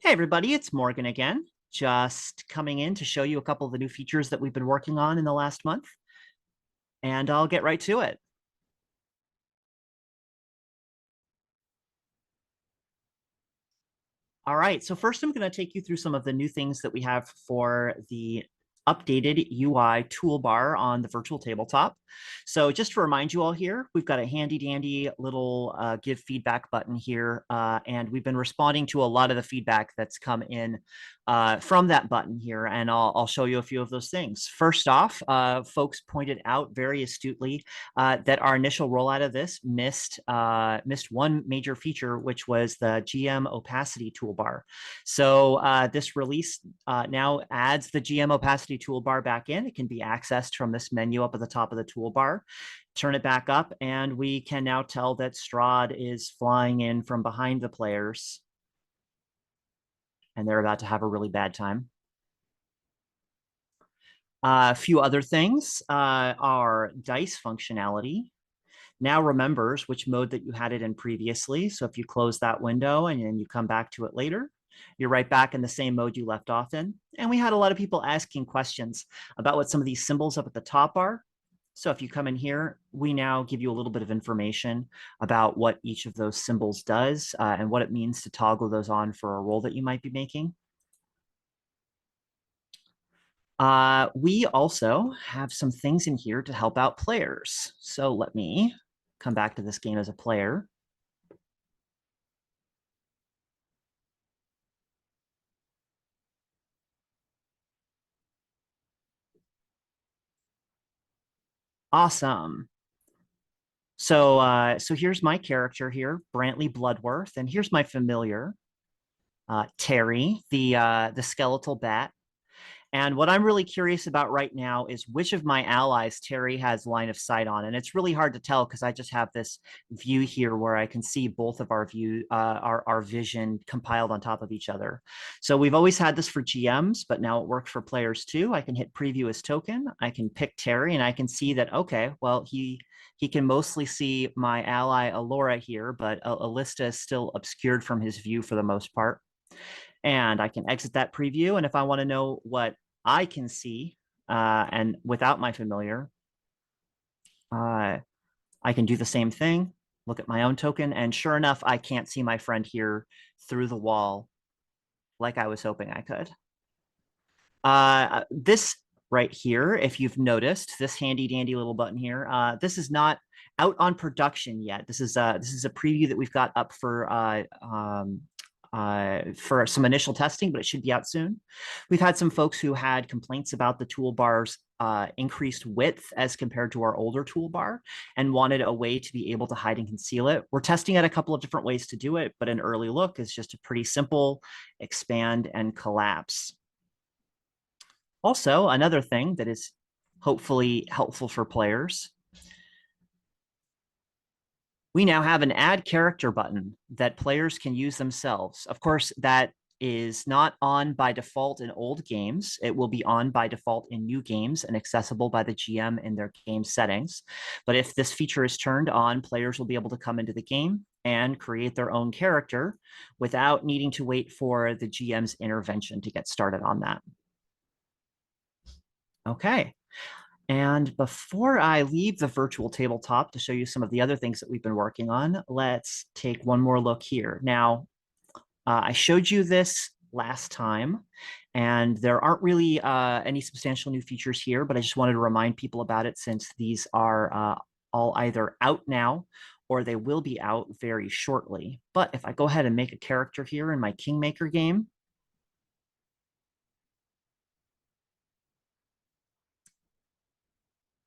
Hey everybody, it's Morgan again. Just coming in to show you a couple of the new features that we've been working on in the last month, and I'll get right to it. All right, so first I'm going to take you through some of the new things that we have for the updated UI toolbar on the virtual tabletop. So just to remind you all here, we've got a handy dandy little give feedback button here, and we've been responding to a lot of the feedback that's come in from that button here, and I'll show you a few of those things. First off, folks pointed out very astutely that our initial rollout of this missed one major feature, which was the GM opacity toolbar. So this release now adds the GM opacity toolbar back in. It can be accessed from this menu up at the top of the toolbar. Turn it back up, and we can now tell that Strahd is flying in from behind the players, and they're about to have a really bad time. A few other things are dice functionality now remembers which mode that you had it in previously. So if you close that window and then you come back to it later, you're right back in the same mode you left off in. And we had a lot of people asking questions about what some of these symbols up at the top are. So if you come in here, we now give you a little bit of information about what each of those symbols does and what it means to toggle those on for a roll that you might be making. We also have some things in here to help out players. So let me come back to this game as a player. Awesome. So here's my character here, Brantley Bloodworth, and here's my familiar, Terry, the skeletal bat. And what I'm really curious about right now is which of my allies Terry has line of sight on. And it's really hard to tell because I just have this view here where I can see both of our our vision compiled on top of each other. So we've always had this for GMs, but now it works for players too. I can hit preview as token. I can pick Terry and I can see that, okay, well, he can mostly see my ally Alora here, but Alista is still obscured from his view for the most part. And I can exit that preview. And if I want to know what I can see and without my familiar, I can do the same thing, look at my own token. And sure enough, I can't see my friend here through the wall like I was hoping I could. This right here, if you've noticed, this handy dandy little button here, this is not out on production yet. This is a preview that we've got up for some initial testing, but it should be out soon. We've had some folks who had complaints about the toolbar's increased width as compared to our older toolbar and wanted a way to be able to hide and conceal it. We're testing out a couple of different ways to do it, but an early look is just a pretty simple expand and collapse. Also, another thing that is hopefully helpful for players, we now have an add character button that players can use themselves. Of course, that is not on by default in old games. It will be on by default in new games and accessible by the GM in their game settings. But if this feature is turned on, players will be able to come into the game and create their own character without needing to wait for the GM's intervention to get started on that. Okay. And before I leave the virtual tabletop to show you some of the other things that we've been working on, let's take one more look here. Now, I showed you this last time, and there aren't really any substantial new features here, but I just wanted to remind people about it since these are all either out now or they will be out very shortly. But if I go ahead and make a character here in my Kingmaker game,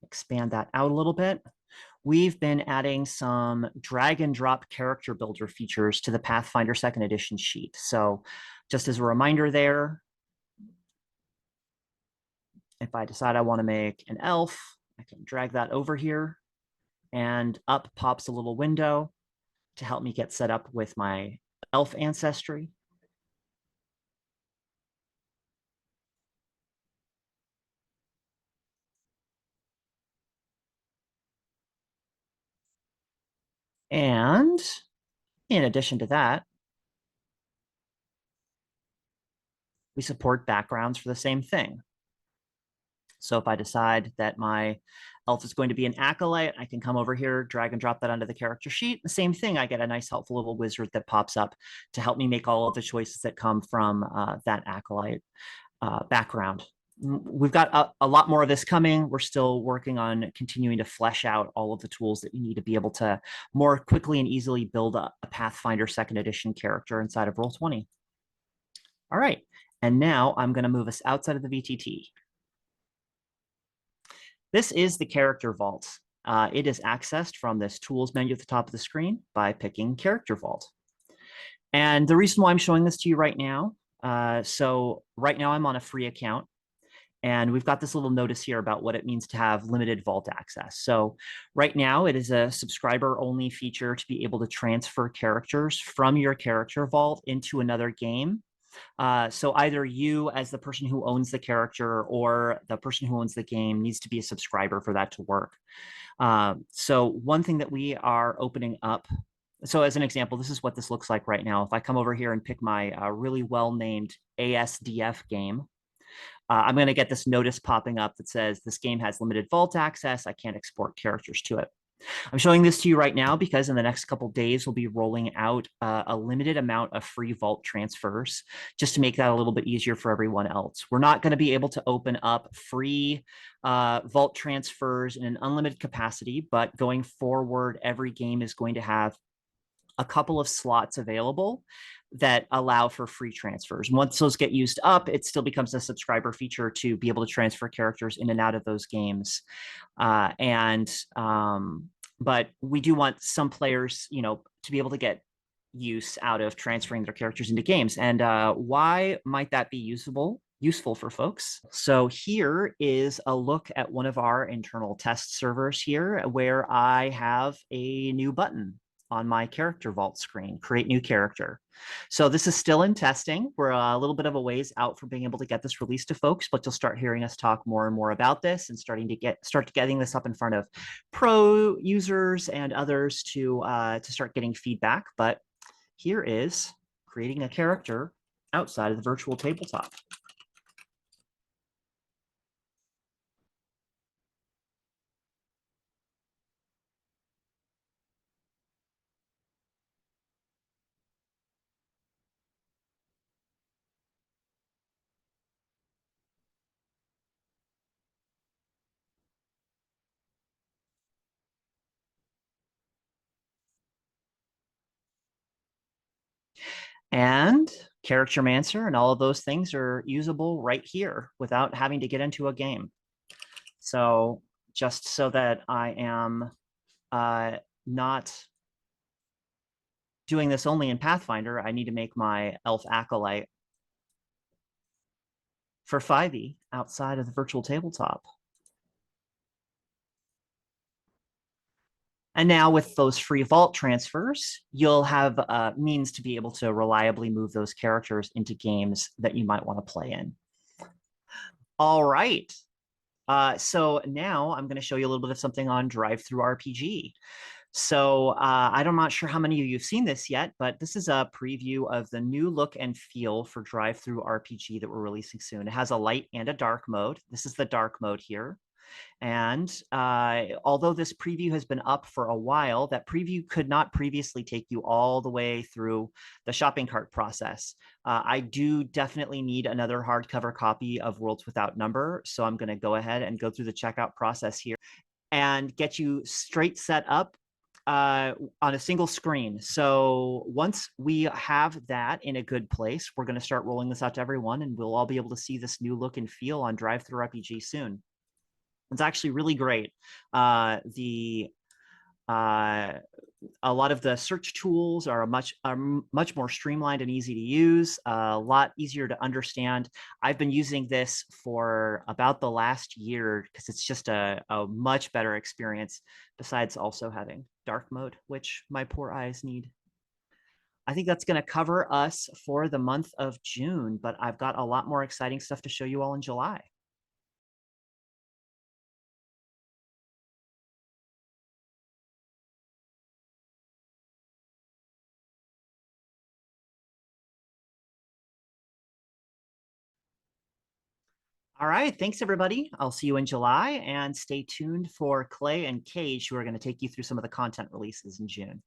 expand that out a little bit, we've been adding some drag and drop character builder features to the Pathfinder 2nd edition sheet. So just as a reminder there, if I decide I want to make an elf, I can drag that over here and up pops a little window to help me get set up with my elf ancestry. And in addition to that, we support backgrounds for the same thing. So if I decide that my elf is going to be an acolyte, I can come over here, drag and drop that onto the character sheet. The same thing, I get a nice helpful little wizard that pops up to help me make all of the choices that come from that acolyte background. We've got a lot more of this coming. We're still working on continuing to flesh out all of the tools that you need to be able to more quickly and easily build a Pathfinder 2nd edition character inside of Roll20. All right, and now I'm going to move us outside of the VTT. This is the character vault. It is accessed from this tools menu at the top of the screen by picking character vault. And the reason why I'm showing this to you right now, so right now I'm on a free account, and we've got this little notice here about what it means to have limited vault access. So right now it is a subscriber only feature to be able to transfer characters from your character vault into another game. So either you as the person who owns the character or the person who owns the game needs to be a subscriber for that to work. So one thing that we are opening up, so as an example, this is what this looks like right now. If I come over here and pick my really well-named ASDF game, I'm going to get this notice popping up that says this game has limited vault access. I can't export characters to it. I'm showing this to you right now because in the next couple of days, we'll be rolling out a limited amount of free vault transfers just to make that a little bit easier for everyone else. We're not going to be able to open up free vault transfers in an unlimited capacity, but going forward, every game is going to have a couple of slots available that allow for free transfers. Once those get used up, it still becomes a subscriber feature to be able to transfer characters in and out of those games. But we do want some players, to be able to get use out of transferring their characters into games. And why might that be useful for folks? So here is a look at one of our internal test servers here where I have a new button on my character vault screen, create new character. So this is still in testing. We're a little bit of a ways out from being able to get this released to folks, but you'll start hearing us talk more and more about this and start getting this up in front of pro users and others to start getting feedback. But here is creating a character outside of the virtual tabletop. And Charactermancer and all of those things are usable right here without having to get into a game. So just so that I am not doing this only in Pathfinder, I need to make my elf acolyte for 5e outside of the virtual tabletop. And now with those free vault transfers, you'll have means to be able to reliably move those characters into games that you might want to play in. All right. So now I'm going to show you a little bit of something on DriveThruRPG. So I'm not sure how many of you have seen this yet, but this is a preview of the new look and feel for DriveThruRPG that we're releasing soon. It has a light and a dark mode. This is the dark mode here. And although this preview has been up for a while, that preview could not previously take you all the way through the shopping cart process. I do definitely need another hardcover copy of Worlds Without Number, so I'm going to go ahead and go through the checkout process here and get you straight set up on a single screen. So once we have that in a good place, we're going to start rolling this out to everyone, and we'll all be able to see this new look and feel on DriveThruRPG soon. It's actually really great. A lot of the search tools are much more streamlined and easy to use, a lot easier to understand. I've been using this for about the last year because it's just a much better experience, besides also having dark mode, which my poor eyes need. I think that's going to cover us for the month of June, but I've got a lot more exciting stuff to show you all in July. All right, thanks everybody. I'll see you in July, and stay tuned for Clay and Kage, who are going to take you through some of the content releases in June.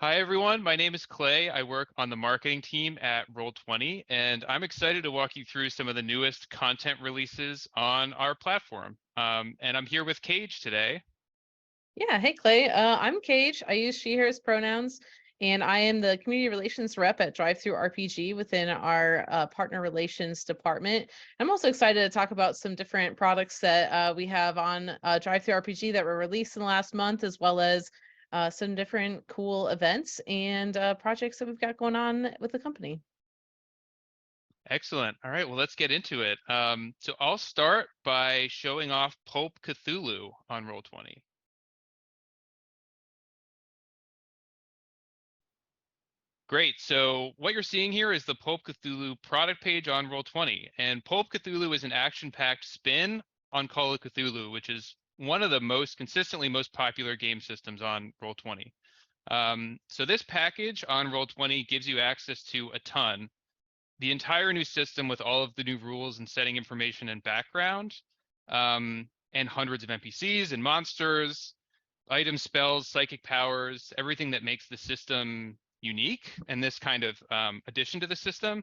Hi, everyone. My name is Clay. I work on the marketing team at Roll20, and I'm excited to walk you through some of the newest content releases on our platform. And I'm here with Kage today. Yeah, hey Clay. I'm Kage. I use she, hers pronouns, and I am the community relations rep at DriveThruRPG within our partner relations department. I'm also excited to talk about some different products that we have on DriveThruRPG that were released in the last month, as well as some different cool events and projects that we've got going on with the company. Excellent. All right, well, let's get into it. So I'll start by showing off Pulp Cthulhu on Roll20. Great. So what you're seeing here is the Pulp Cthulhu product page on Roll20. And Pulp Cthulhu is an action-packed spin on Call of Cthulhu, which is one of the most consistently most popular game systems on Roll20. So this package on Roll20 gives you access to a ton. The entire new system with all of the new rules and setting information and background, and hundreds of NPCs and monsters, items, spells, psychic powers, everything that makes the system unique, and this kind of addition to the system.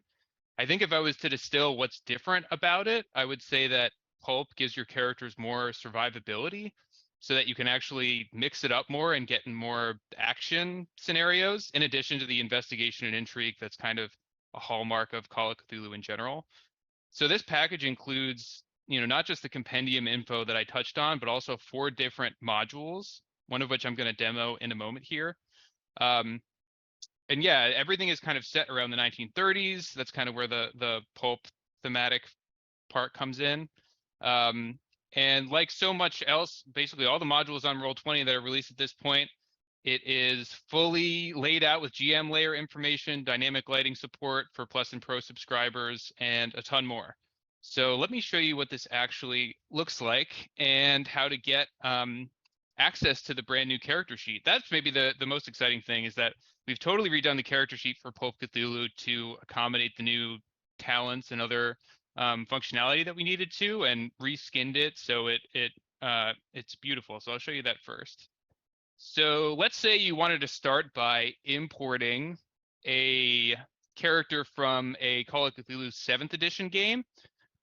I think if I was to distill what's different about it, I would say that Pulp gives your characters more survivability so that you can actually mix it up more and get in more action scenarios, in addition to the investigation and intrigue that's kind of a hallmark of Call of Cthulhu in general. So this package includes, not just the compendium info that I touched on, but also 4 different modules, one of which I'm going to demo in a moment here. And yeah, everything is kind of set around the 1930s. That's kind of where the pulp thematic part comes in. And like so much else, basically all the modules on Roll20 that are released at this point, it is fully laid out with GM layer information, dynamic lighting support for Plus and Pro subscribers, and a ton more. So let me show you what this actually looks like and how to get access to the brand new character sheet. That's maybe the most exciting thing, is that we've totally redone the character sheet for Pulp Cthulhu to accommodate the new talents and other functionality that we needed to, and reskinned it so it's beautiful. So I'll show you that first. So let's say you wanted to start by importing a character from a Call of Cthulhu 7th edition game.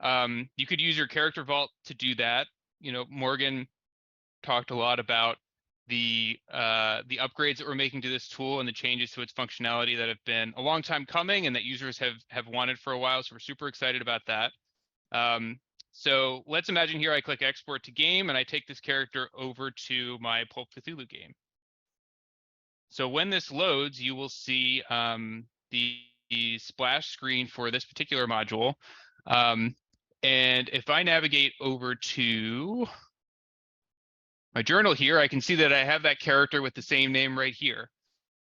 You could use your character vault to do that. Morgan talked a lot about the upgrades that we're making to this tool and the changes to its functionality that have been a long time coming and that users have wanted for a while. So we're super excited about that. So let's imagine here I click export to game and I take this character over to my Pulp Cthulhu game. So when this loads, you will see the splash screen for this particular module. And if I navigate over to my journal here, I can see that I have that character with the same name right here.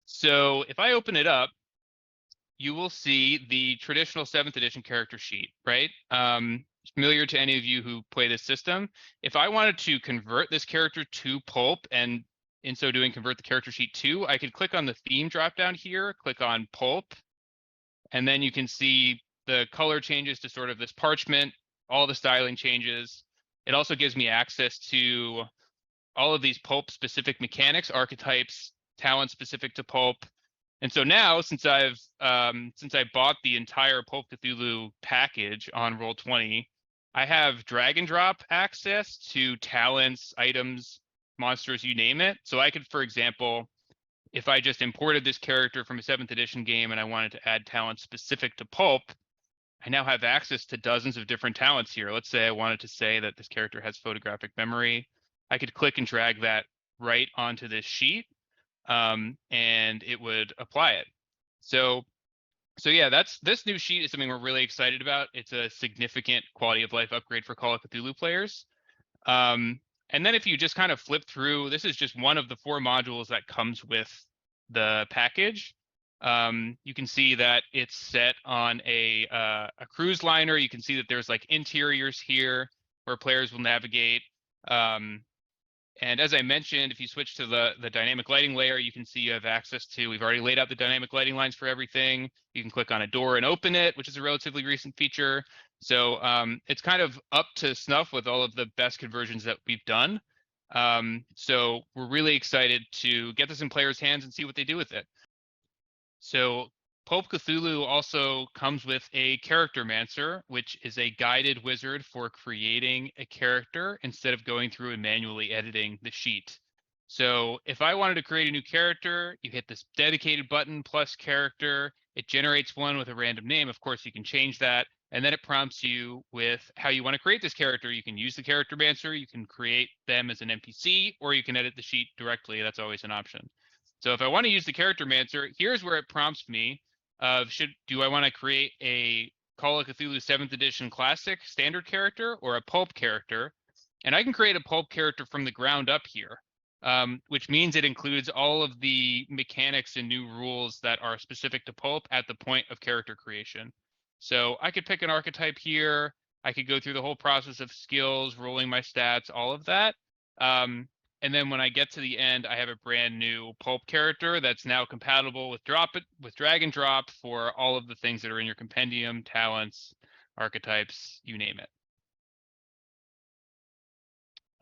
So if I open it up, you will see the traditional 7th edition character sheet, right? Familiar to any of you who play this system. If I wanted to convert this character to Pulp, and in so doing convert the character sheet to, I could click on the theme drop down here, click on Pulp, and then you can see the color changes to sort of this parchment, all the styling changes. It also gives me access to all of these Pulp specific mechanics, archetypes, talents specific to Pulp. And so now, since I bought the entire Pulp Cthulhu package on Roll20, I have drag and drop access to talents, items, monsters, you name it. So I could, for example, if I just imported this character from a 7th edition game and I wanted to add talents specific to Pulp, I now have access to dozens of different talents here. Let's say I wanted to say that this character has photographic memory. I could click and drag that right onto this sheet, and it would apply it. So yeah, this new sheet is something we're really excited about. It's a significant quality of life upgrade for Call of Cthulhu players. And then if you just kind of flip through, this is just one of the 4 modules that comes with the package. You can see that it's set on a cruise liner. You can see that there's like interiors here where players will navigate. And as I mentioned, if you switch to the dynamic lighting layer, you can see you have access to, we've already laid out the dynamic lighting lines for everything. You can click on a door and open it, which is a relatively recent feature. So it's kind of up to snuff with all of the best conversions that we've done. So we're really excited to get this in players' hands and see what they do with it. So Pulp Cthulhu also comes with a Charactermancer, which is a guided wizard for creating a character instead of going through and manually editing the sheet. So if I wanted to create a new character, you hit this dedicated button plus character. It generates one with a random name. Of course, you can change that. And then it prompts you with how you want to create this character. You can use the Charactermancer, you can create them as an NPC, or you can edit the sheet directly. That's always an option. So if I want to use the Charactermancer, here's where it prompts me of do I want to create a Call of Cthulhu 7th edition classic standard character or a pulp character? And I can create a pulp character from the ground up here, which means it includes all of the mechanics and new rules that are specific to pulp at the point of character creation. So I could pick an archetype here. I could go through the whole process of skills, rolling my stats, all of that. And then when I get to the end, I have a brand new pulp character that's now compatible with drag and drop for all of the things that are in your compendium, talents, archetypes, you name it.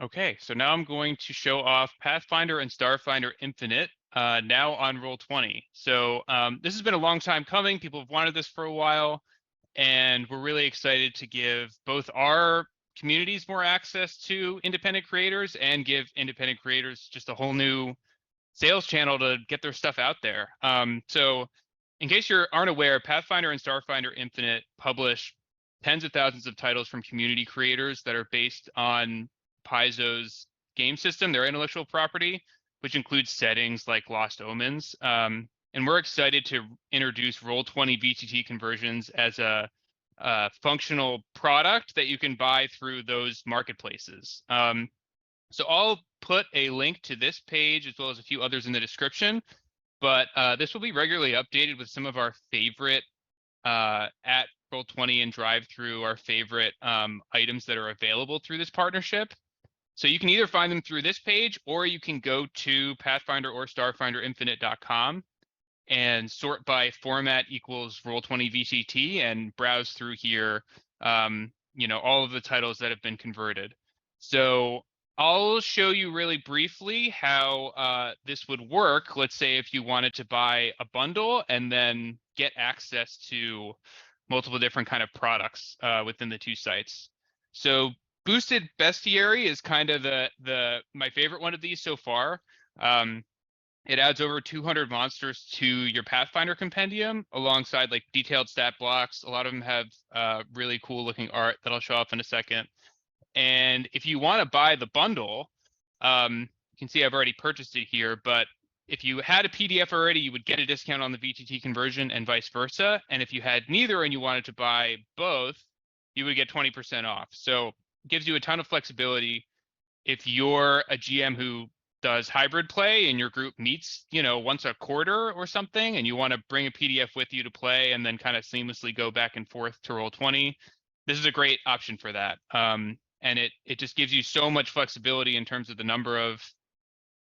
Okay, so now I'm going to show off Pathfinder and Starfinder Infinite now on Roll20. So this has been a long time coming. People have wanted this for a while, and we're really excited to give both our communities more access to independent creators and give independent creators just a whole new sales channel to get their stuff out there. So in case you aren't aware, Pathfinder and Starfinder Infinite publish tens of thousands of titles from community creators that are based on Paizo's game system, their intellectual property, which includes settings like Lost Omens. And we're excited to introduce Roll20 VTT conversions as a functional product that you can buy through those marketplaces. So I'll put a link to this page as well as a few others in the description, but this will be regularly updated with some of our favorite at Roll20 and DriveThru, our favorite items that are available through this partnership. So you can either find them through this page, or you can go to Pathfinder or StarfinderInfinite.com and sort by format equals Roll20 VTT and browse through here, all of the titles that have been converted. So I'll show you really briefly how this would work. Let's say if you wanted to buy a bundle and then get access to multiple different kind of products within the two sites. So Boosted Bestiary is kind of my favorite one of these so far. It adds over 200 monsters to your Pathfinder compendium alongside like detailed stat blocks. A lot of them have really cool looking art that I'll show off in a second. And if you want to buy the bundle, you can see I've already purchased it here, but if you had a PDF already, you would get a discount on the VTT conversion and vice versa. And if you had neither and you wanted to buy both, you would get 20% off. So it gives you a ton of flexibility. If you're a GM who does hybrid play and your group meets, once a quarter or something, and you want to bring a PDF with you to play and then kind of seamlessly go back and forth to Roll20, this is a great option for that. And it just gives you so much flexibility in terms of the number of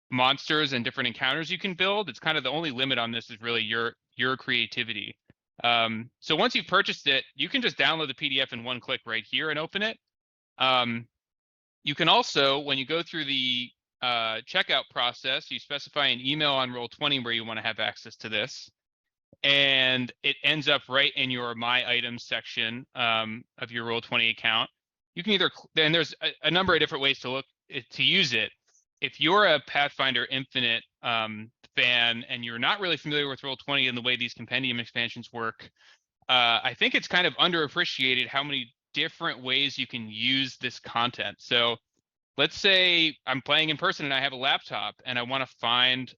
monsters and different encounters you can build. It's kind of the only limit on this is really your creativity. So once you've purchased it, you can just download the PDF in one click right here and open it. You can also, when you go through the checkout process, you specify an email on Roll20 where you want to have access to this, and it ends up right in your My Items section of your Roll20 account. You can either, and there's a number of different ways to use it. If you're a Pathfinder Infinite fan and you're not really familiar with Roll20 and the way these compendium expansions work, I think it's kind of underappreciated how many different ways you can use this content. So let's say I'm playing in person and I have a laptop and I want to find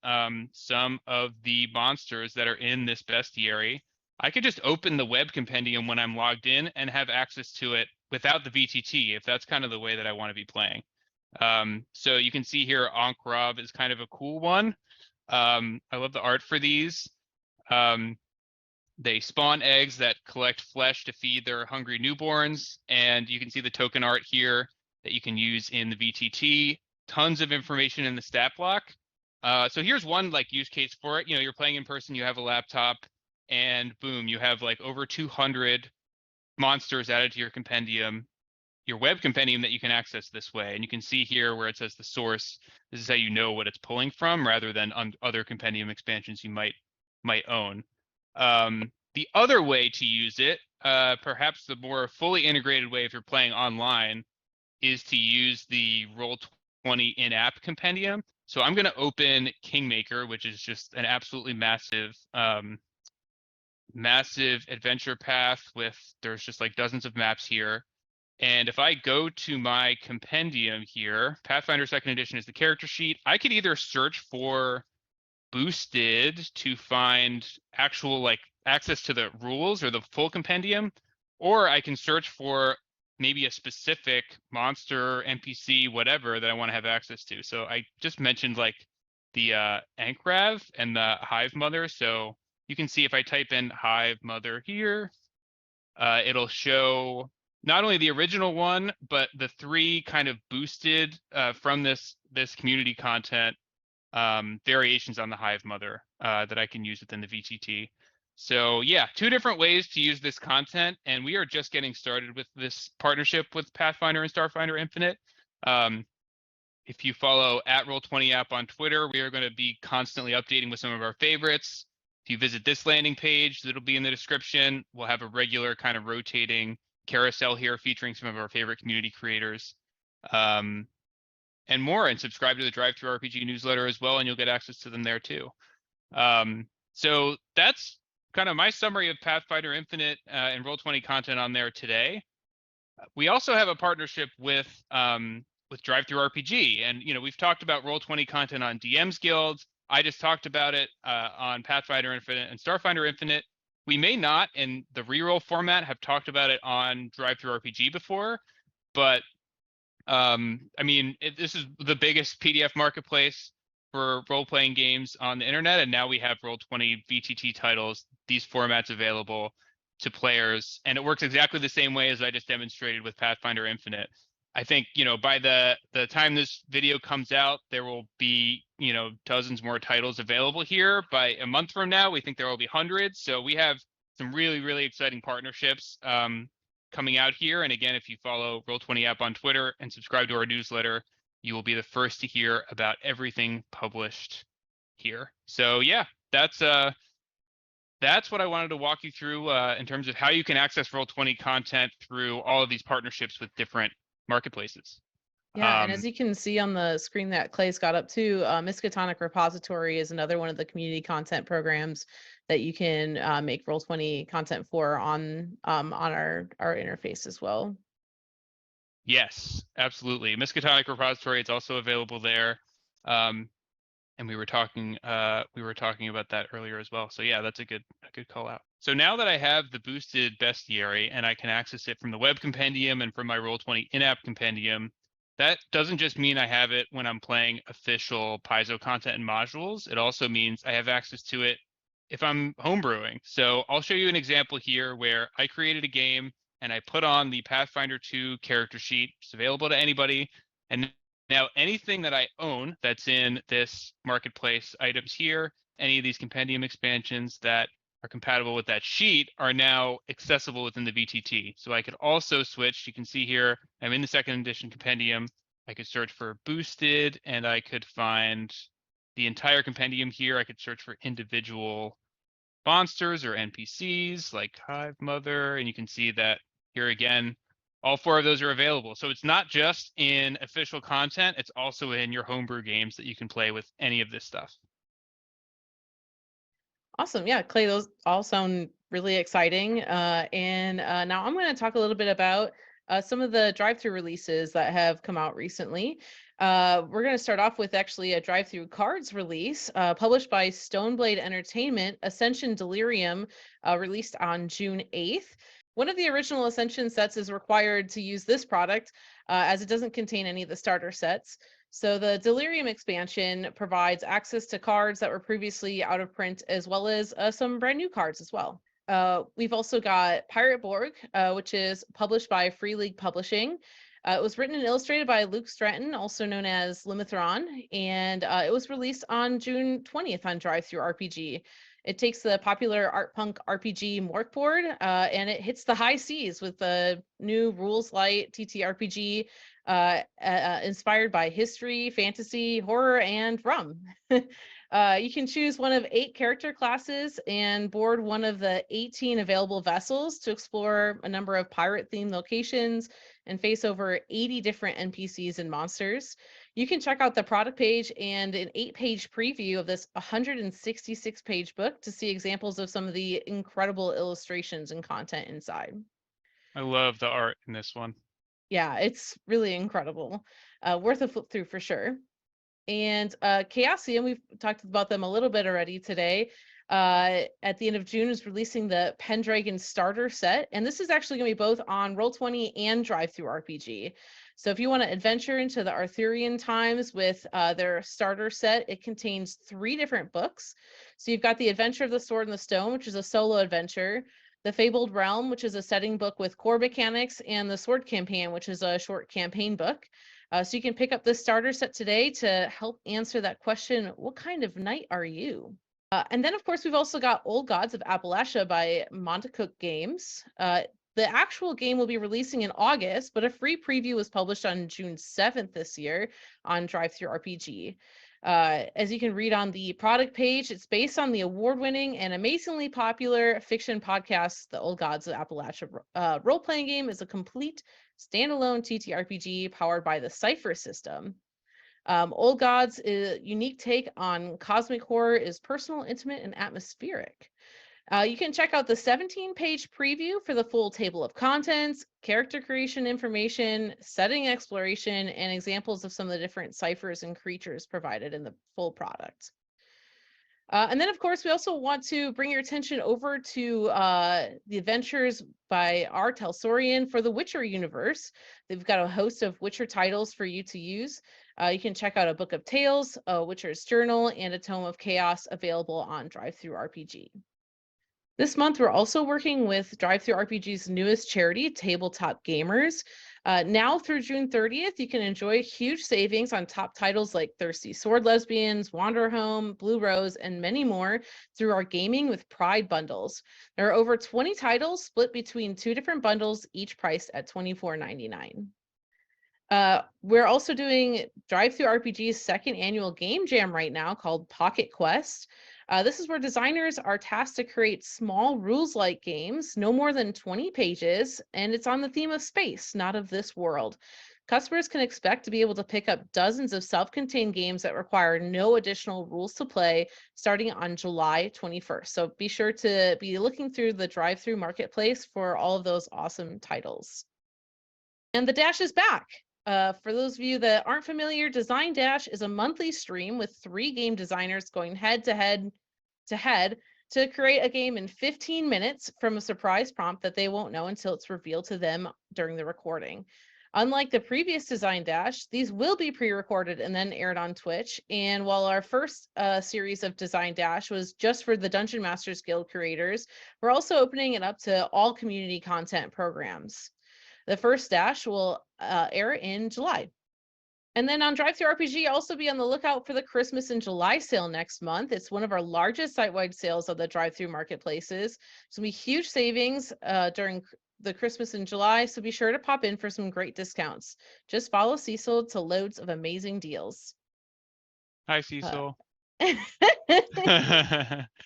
some of the monsters that are in this bestiary. I could just open the web compendium when I'm logged in and have access to it without the VTT, if that's kind of the way that I want to be playing. So you can see here, Ankh-Rav is kind of a cool one. I love the art for these. They spawn eggs that collect flesh to feed their hungry newborns, and you can see the token art here that you can use in the VTT. tons of information in the stat block. So here's one like use case for it. You know, you're playing in person, you have a laptop, and boom, you have like over 200 monsters added to your compendium, your web compendium that you can access this way. And you can see here where it says the source. This is how you know what it's pulling from, rather than other compendium expansions you might own. The other way to use it, perhaps the more fully integrated way if you're playing online, is to use the Roll20 in-app compendium. So I'm going to open Kingmaker, which is just an absolutely massive massive adventure path with, there's just like dozens of maps here. And if I go to my compendium here, Pathfinder 2nd edition is the character sheet. I could either search for boosted to find actual like access to the rules or the full compendium, or I can search for maybe a specific monster, NPC, whatever that I want to have access to. So I just mentioned like the Ankrav and the Hive Mother. So you can see if I type in Hive Mother here, it'll show not only the original one, but the 3 kind of boosted from this community content variations on the Hive Mother that I can use within the VTT. So yeah, 2 different ways to use this content, and we are just getting started with this partnership with Pathfinder and Starfinder Infinite. If you follow @Roll20 app on Twitter, we are going to be constantly updating with some of our favorites. If you visit this landing page, it'll be in the description. We'll have a regular kind of rotating carousel here featuring some of our favorite community creators and more, and subscribe to the DriveThruRPG newsletter as well, and you'll get access to them there too. So that's kind of my summary of Pathfinder Infinite and Roll20 content on there today. We also have a partnership with DriveThruRPG, and you know, we've talked about Roll20 content on DM's Guild. I just talked about it on Pathfinder Infinite and Starfinder Infinite. We may not, in the reroll format, have talked about it on DriveThruRPG before, but I mean, this is the biggest PDF marketplace for role-playing games on the internet, and now we have Roll20 VTT titles, these formats available to players, and it works exactly the same way as I just demonstrated with Pathfinder Infinite. I think, you know, by the time this video comes out, there will be, you know, dozens more titles available here. By a month from now, we think there will be hundreds. So we have some really, really exciting partnerships coming out here. And again, if you follow Roll20 app on Twitter and subscribe to our newsletter, you will be the first to hear about everything published here. So yeah, that's what I wanted to walk you through in terms of how you can access Roll20 content through all of these partnerships with different marketplaces. Yeah, and as you can see on the screen that Clay's got up too, Miskatonic Repository is another one of the community content programs that you can make Roll20 content for on our interface as well. Yes, absolutely. Miskatonic Repository, it's also available there. And we were talking about that earlier as well. So yeah, that's a good call out. So now that I have the boosted bestiary and I can access it from the web compendium and from my Roll20 in-app compendium, that doesn't just mean I have it when I'm playing official Paizo content and modules. It also means I have access to it if I'm homebrewing. So I'll show you an example here where I created a game and I put on the Pathfinder 2 character sheet. It's available to anybody. And now anything that I own that's in this marketplace items here, any of these compendium expansions that are compatible with that sheet are now accessible within the VTT. So I could also switch. You can see here, I'm in the 2nd edition compendium. I could search for boosted and I could find the entire compendium here. I could search for individual monsters or NPCs like Hive Mother. And you can see that here again, all 4 of those are available. So it's not just in official content, it's also in your homebrew games that you can play with any of this stuff. Awesome. Yeah, Clay, those all sound really exciting. Now I'm going to talk a little bit about some of the drive-through releases that have come out recently. We're going to start off with actually a drive-through cards release published by Stoneblade Entertainment, Ascension Delirium, released on June 8th. One of the original Ascension sets is required to use this product as it doesn't contain any of the starter sets. So the Delirium expansion provides access to cards that were previously out of print, as well as some brand new cards as well. We've also got Pirate Borg, which is published by Free League Publishing. It was written and illustrated by Luke Stratton, also known as Limithron, and it was released on June 20th on DriveThruRPG. It takes the popular art punk RPG Morkboard, and it hits the high seas with the new rules light TTRPG inspired by history, fantasy, horror, and rum. You can choose one of 8 character classes and board one of the 18 available vessels to explore a number of pirate-themed locations and face over 80 different NPCs and monsters. You can check out the product page and an 8-page preview of this 166-page book to see examples of some of the incredible illustrations and content inside. I love the art in this one. Yeah, it's really incredible. Worth a flip through for sure. And Chaosium, we've talked about them a little bit already today. At the end of June is releasing the Pendragon Starter Set, and this is actually going to be both on Roll20 and DriveThruRPG. So if you want to adventure into the Arthurian times with their starter set, it contains 3 different books. So you've got the Adventure of the Sword and the Stone, which is a solo adventure, the Fabled Realm, which is a setting book with core mechanics, and the Sword Campaign, which is a short campaign book. So you can pick up this starter set today to help answer that question, what kind of knight are you? And then, of course, we've also got Old Gods of Appalachia by Montecook Games. The actual game will be releasing in August, but a free preview was published on June 7th this year on DriveThruRPG. As you can read on the product page, it's based on the award-winning and amazingly popular fiction podcast, The Old Gods of Appalachia. Role-playing game is a complete standalone TTRPG powered by the Cypher system. Old Gods' unique take on cosmic horror is personal, intimate, and atmospheric. You can check out the 17-page preview for the full table of contents, character creation information, setting exploration, and examples of some of the different ciphers and creatures provided in the full product. And then, of course, we also want to bring your attention over to the adventures by R. Telsorian for the Witcher universe. They've got a host of Witcher titles for you to use. You can check out a Book of Tales, a Witcher's Journal, and a Tome of Chaos available on DriveThruRPG. This month, we're also working with DriveThruRPG's newest charity, Tabletop Gamers. Now through June 30th, you can enjoy huge savings on top titles like Thirsty Sword Lesbians, Wanderer Home, Blue Rose, and many more through our Gayming with Pride bundles. There are over 20 titles split between 2 different bundles, each priced at $24.99. We're also doing DriveThruRPG's 2nd annual game jam right now called PocketQuest. This is where designers are tasked to create small rules-like games, no more than 20 pages, and it's on the theme of space, not of this world. Customers can expect to be able to pick up dozens of self-contained games that require no additional rules to play starting on July 21st. So be sure to be looking through the DriveThru marketplace for all of those awesome titles. And the Dash is back. For those of you that aren't familiar, Design Dash is a monthly stream with 3 game designers going head to head to create a game in 15 minutes from a surprise prompt that they won't know until it's revealed to them during the recording. Unlike the previous Design Dash, these will be pre-recorded and then aired on Twitch. And while our first series of Design Dash was just for the Dungeon Masters Guild creators, we're also opening it up to all community content programs. The first dash will air in July. And then on DriveThruRPG, also be on the lookout for the Christmas in July sale next month. It's one of our largest site-wide sales of the DriveThru marketplaces. It's going to be huge savings during the Christmas in July, so be sure to pop in for some great discounts. Just follow Cecil to loads of amazing deals. Hi, Cecil.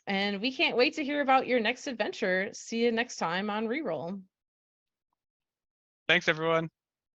And we can't wait to hear about your next adventure. See you next time on ReRoll. Thanks, everyone.